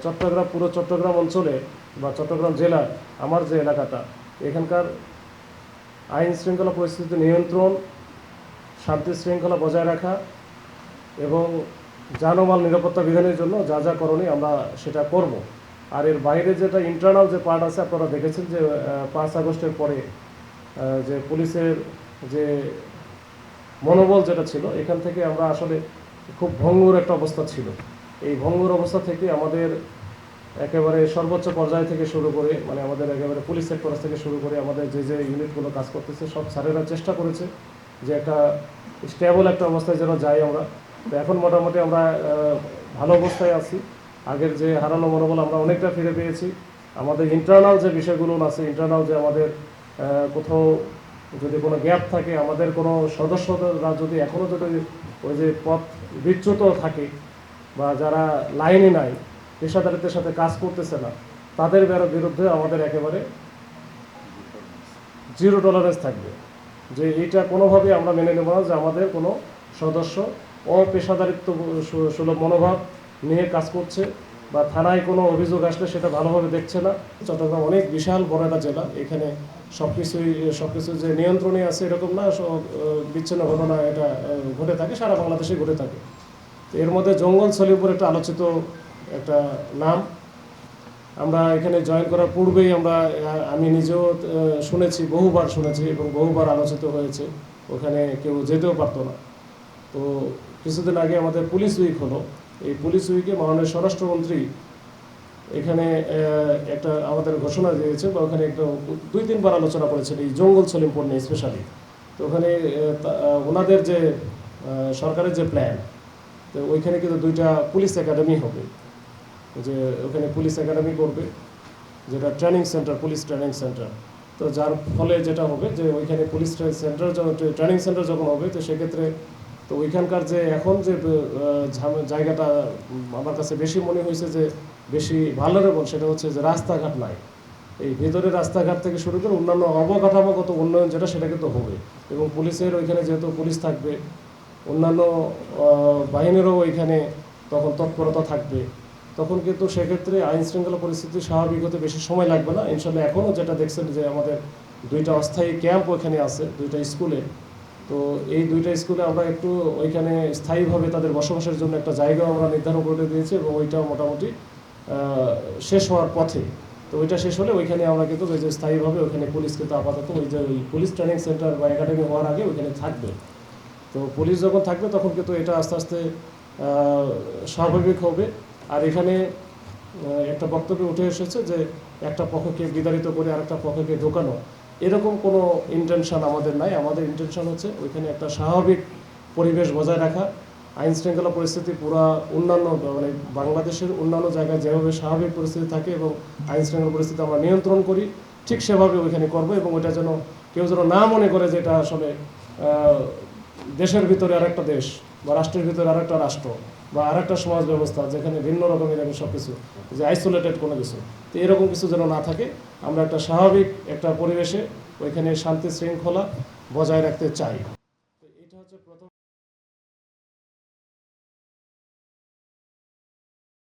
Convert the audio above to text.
চট্টগ্রাম পুরো চট্টগ্রাম অঞ্চলে বা চট্টগ্রাম জেলার আমার যে এলাকাটা এখানকার আইন শৃঙ্খলা পরিস্থিতি নিয়ন্ত্রণ, শান্তি শৃঙ্খলা বজায় রাখা এবং জানমাল নিরাপত্তা বিধানের জন্য যা যা করণীয় আমরা সেটা করব। আর এর বাইরে যেটা ইন্টারনাল যে পার্ট আছে, আপনারা দেখেছেন যে 5 আগস্টের পরে যে পুলিশের যে মনোবল যেটা ছিল, এখান থেকে আমরা আসলে খুব ভঙ্গুর একটা অবস্থা ছিল। এই ভঙ্গুর অবস্থা থেকে আমাদের একেবারে সর্বোচ্চ পর্যায় থেকে শুরু করে, মানে আমাদের একেবারে পুলিশ সেক্টর থেকে শুরু করে আমাদের যে যে ইউনিটগুলো কাজ করতেছে সব স্যারেরা চেষ্টা করেছে যে একটা স্টেবল একটা অবস্থায় যেন যাই আমরা। তো এখন মোটামুটি আমরা ভালো অবস্থায় আছি। আগের যে হারানো মনোবল আমরা অনেকটা ফিরে পেয়েছি। আমাদের ইন্টারনাল যে বিষয়গুলো আছে, ইন্টারনাল যে আমাদের কোথাও যদি কোনো গ্যাপ থাকে, আমাদের কোনো সদস্যরা যদি এখনও যদি ওই যে পথ বিচ্যুত থাকে বা যারা লাইনে নাই, পেশাদারিত্বের সাথে কাজ করতেছে না, তাদের বিরুদ্ধে আমাদের একেবারে জিরো টলারেন্স থাকবে। যে এইটা কোনোভাবেই আমরা মেনে নেব না যে আমাদের কোনো সদস্য অপেশাদারিত্ব সুলভ মনোভাব নিয়ে কাজ করছে বা থানায় কোনো অভিযোগ আসলে সেটা ভালোভাবে দেখছে না। চট্টগ্রাম অনেক বিশাল বড় একটা জেলা, এখানে সব কিছু যে নিয়ন্ত্রণে আছে এরকম না, বিচ্ছিন্ন ঘটনা এটা ঘটে থাকে, সারা বাংলাদেশে ঘটে থাকে। তো এর মধ্যে জঙ্গল সলিমপুর একটা আলোচিত একটা নাম। আমরা এখানে জয়েন করার পূর্বেই আমি নিজেও শুনেছি, বহুবার শুনেছি এবং বহুবার আলোচিত হয়েছে, ওখানে কেউ যেতেও পারতো না। তো কিছুদিন আগে আমাদের পুলিশ উইক হলো। এই পুলিশ উইকে মাননীয় স্বরাষ্ট্রমন্ত্রী এখানে একটা আমাদের ঘোষণা দিয়েছে বা ওখানে একটা 2-3 বার আলোচনা করেছেন এই জঙ্গল সলিমপুর নিয়ে স্পেশালি। তো ওখানে ওনাদের যে সরকারের যে প্ল্যান, তো ওইখানে কিন্তু 2টা পুলিশ একাডেমি হবে, যে ওখানে পুলিশ একাডেমি করবে, যেটা training centre, police training centre. তো যার ফলে যেটা হবে যে ওইখানে পুলিশ সেন্টার ট্রেনিং সেন্টার যখন হবে, তো সেক্ষেত্রে তো ওইখানকার যে এখন যে জায়গাটা আমার কাছে বেশি মনে হয়েছে যে বেশি ভালোরেবল, সেটা হচ্ছে যে রাস্তাঘাট নাই। এই ভেতরের রাস্তাঘাট থেকে শুরু করে অন্যান্য অবকাঠামোগত উন্নয়ন যেটা, সেটা কিন্তু হবে। এবং পুলিশের ওইখানে যেহেতু পুলিশ থাকবে, অন্যান্য বাহিনীরও ওইখানে তখন তৎপরতা থাকবে, তখন কিন্তু সেক্ষেত্রে আইন শৃঙ্খলা পরিস্থিতি স্বাভাবিক হতে বেশি সময় লাগবে না ইনশাল্লাহ। এখনও যেটা দেখছেন যে আমাদের 2টা অস্থায়ী ক্যাম্প ওইখানে আছে 2টা স্কুলে। তো এই 2টা স্কুলে আমরা একটু ওইখানে স্থায়ীভাবে তাদের বসবাসের জন্য একটা জায়গা আমরা নির্ধারণ করে দিয়েছি এবং ওইটাও মোটামুটি শেষ হওয়ার পথে। তো ওইটা শেষ হলে ওইখানে আমরা কিন্তু ওই যে স্থায়ীভাবে ওইখানে পুলিশ কিন্তু আপাতত ওই যে ওই পুলিশ ট্রেনিং সেন্টার বা একাডেমি হওয়ার আগে ওইখানে থাকবে। তো পুলিশ যখন থাকবে তখন কিন্তু এটা আস্তে আস্তে স্বাভাবিক হবে। আর এখানে একটা বক্তব্য উঠে এসেছে যে একটা পক্ষকে বিতাড়িত করে আরেকটা পক্ষকে ঢোকানো, এরকম কোনো ইন্টেনশন আমাদের নাই। আমাদের ইন্টেনশন হচ্ছে ওইখানে একটা স্বাভাবিক পরিবেশ বজায় রাখা, আইন শৃঙ্খলা পরিস্থিতি পুরা অন্যান্য মানে বাংলাদেশের অন্যান্য জায়গায় যেভাবে স্বাভাবিক পরিস্থিতি থাকে এবং আইন শৃঙ্খলা পরিস্থিতি আমরা নিয়ন্ত্রণ করি, ঠিক সেভাবে ওইখানে করবো। এবং ওইটা যেন কেউ যেন না মনে করে যে এটা আসলে দেশের ভিতরে আরেকটা দেশ বা রাষ্ট্রের ভিতরে আরেকটা রাষ্ট্র বা আরেকটা সমাজ ব্যবস্থা যেখানে ভিন্ন রকমের সব কিছু, যে আইসোলেটেড কোনো কিছু। তো এরকম কিছু যেন না থাকে, আমরা একটা স্বাভাবিক একটা পরিবেশে ওইখানে শান্তি শৃঙ্খলা বজায় রাখতে চাই।